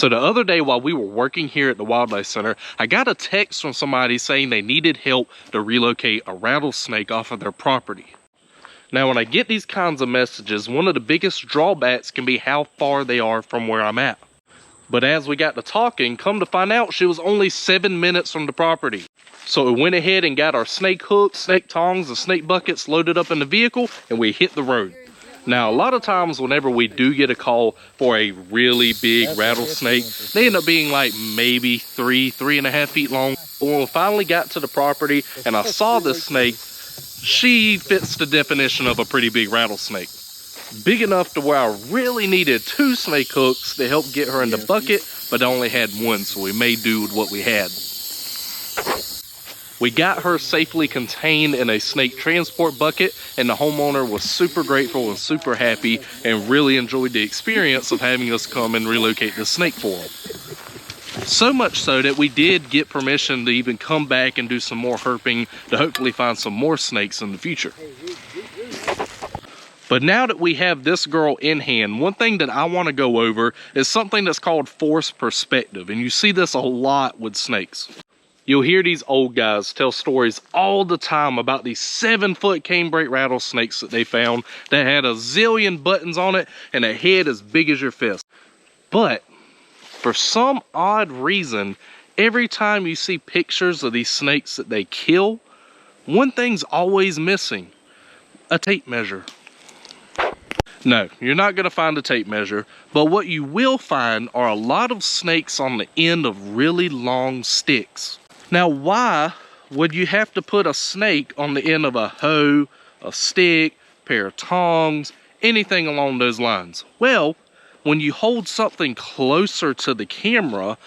So the other day while we were working here at the Wildlife Center, I got a text from somebody saying they needed help to relocate a rattlesnake off of their property. Now when I get these kinds of messages, one of the biggest drawbacks can be how far they are from where I'm at. But as we got to talking, come to find out she was only 7 minutes from the property. So we went ahead and got our snake hooks, snake tongs, and snake buckets loaded up in the vehicle, and we hit the road. Now, a lot of times whenever we do get a call for a really big rattlesnake, they end up being like maybe 3.5 feet long. But when we finally got to the property and I saw this snake, she fits the definition of a pretty big rattlesnake. Big enough to where I really needed 2 snake hooks to help get her in the bucket, but I only had 1, so we made do with what we had. We got her safely contained in a snake transport bucket, and the homeowner was super grateful and super happy and really enjoyed the experience of having us come and relocate the snake for him. So much so that we did get permission to even come back and do some more herping to hopefully find some more snakes in the future. But now that we have this girl in hand, one thing that I want to go over is something that's called forced perspective, and you see this a lot with snakes. You'll hear these old guys tell stories all the time about these 7-foot canebrake rattlesnakes that they found that had a zillion buttons on it and a head as big as your fist. But for some odd reason, every time you see pictures of these snakes that they kill, one thing's always missing: a tape measure. No, you're not going to find a tape measure, but what you will find are a lot of snakes on the end of really long sticks. Now, why would you have to put a snake on the end of a hoe, a stick, pair of tongs, anything along those lines? Well, when you hold something closer to the camera,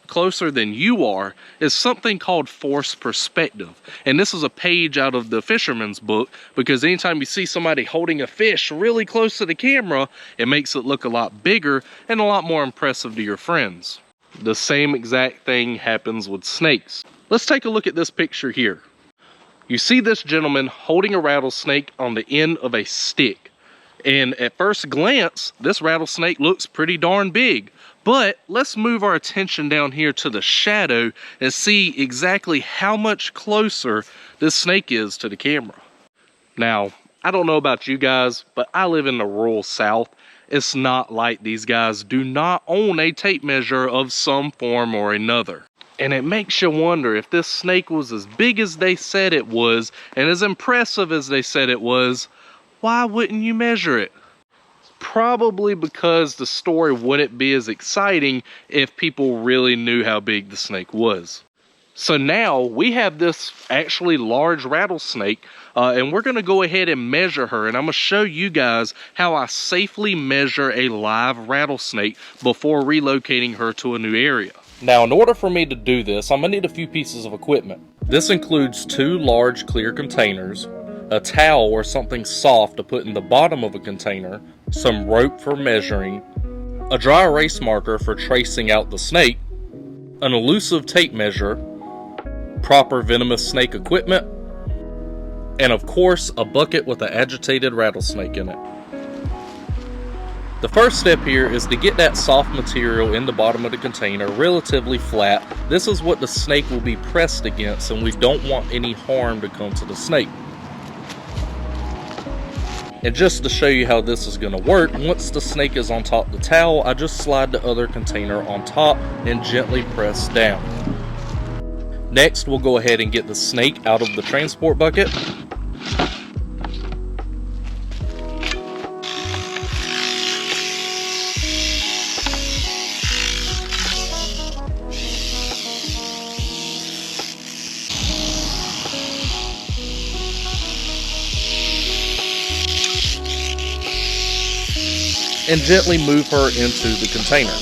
closer than you are, is something called forced perspective. And this is a page out of the fisherman's book, because anytime you see somebody holding a fish really close to the camera, it makes it look a lot bigger and a lot more impressive to your friends. The same exact thing happens with snakes. Let's take a look at this picture here. You see this gentleman holding a rattlesnake on the end of a stick. And at first glance, this rattlesnake looks pretty darn big. But let's move our attention down here to the shadow and see exactly how much closer this snake is to the camera. Now, I don't know about you guys, but I live in the rural South. It's not like these guys do not own a tape measure of some form or another. And it makes you wonder, if this snake was as big as they said it was and as impressive as they said it was, why wouldn't you measure it? Probably because the story wouldn't be as exciting if people really knew how big the snake was. So now we have this actually large rattlesnake, and we're going to go ahead and measure her, and I'm going to show you guys how I safely measure a live rattlesnake before relocating her to a new area. Now, in order for me to do this, I'm going to need a few pieces of equipment. This includes 2 large clear containers, a towel or something soft to put in the bottom of a container, some rope for measuring, a dry erase marker for tracing out the snake, an elusive tape measure, proper venomous snake equipment, and of course a bucket with an agitated rattlesnake in it. The first step here is to get that soft material in the bottom of the container relatively flat. This is what the snake will be pressed against, and we don't want any harm to come to the snake. And just to show you how this is going to work, once the snake is on top of the towel, I just slide the other container on top and gently press down. Next, we'll go ahead and get the snake out of the transport bucket. And gently move her into the container.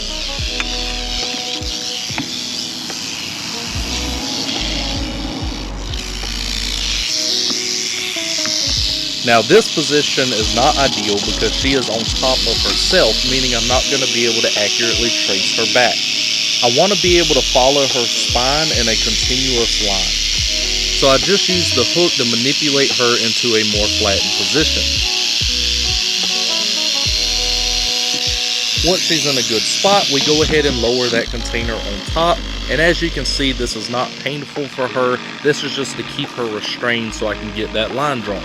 Now this position is not ideal because she is on top of herself, meaning I'm not going to be able to accurately trace her back. I want to be able to follow her spine in a continuous line. So I just use the hook to manipulate her into a more flattened position. Once she's in a good spot, we go ahead and lower that container on top. And as you can see, this is not painful for her. This is just to keep her restrained so I can get that line drawn.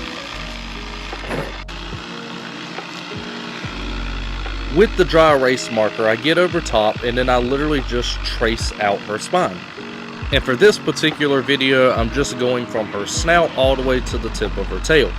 With the dry erase marker, I get over top and then I literally just trace out her spine. And for this particular video, I'm just going from her snout all the way to the tip of her tail.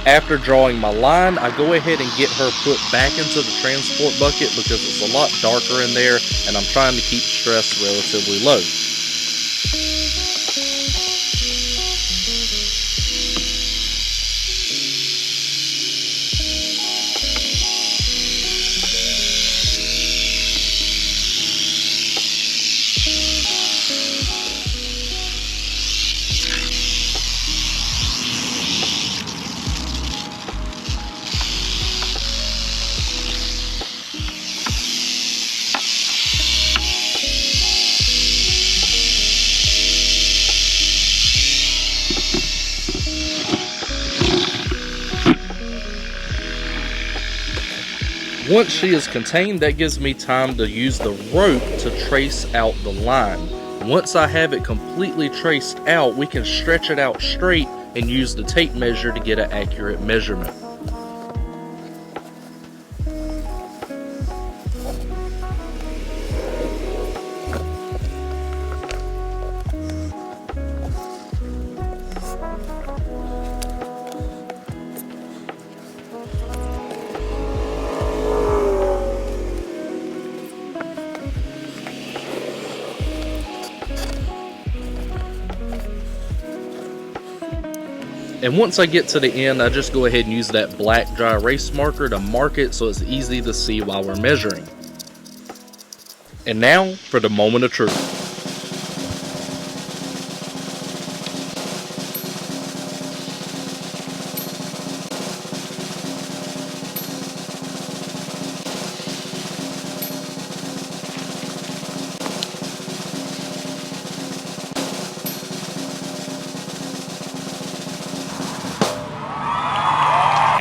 After drawing my line, I go ahead and get her put back into the transport bucket because it's a lot darker in there and I'm trying to keep stress relatively low. Once she is contained, that gives me time to use the rope to trace out the line. Once I have it completely traced out, we can stretch it out straight and use the tape measure to get an accurate measurement. And once I get to the end, I just go ahead and use that black dry erase marker to mark it so it's easy to see while we're measuring. And now for the moment of truth.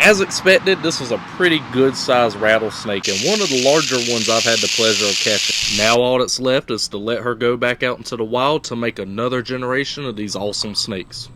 As expected, this was a pretty good sized rattlesnake and one of the larger ones I've had the pleasure of catching. Now all that's left is to let her go back out into the wild to make another generation of these awesome snakes.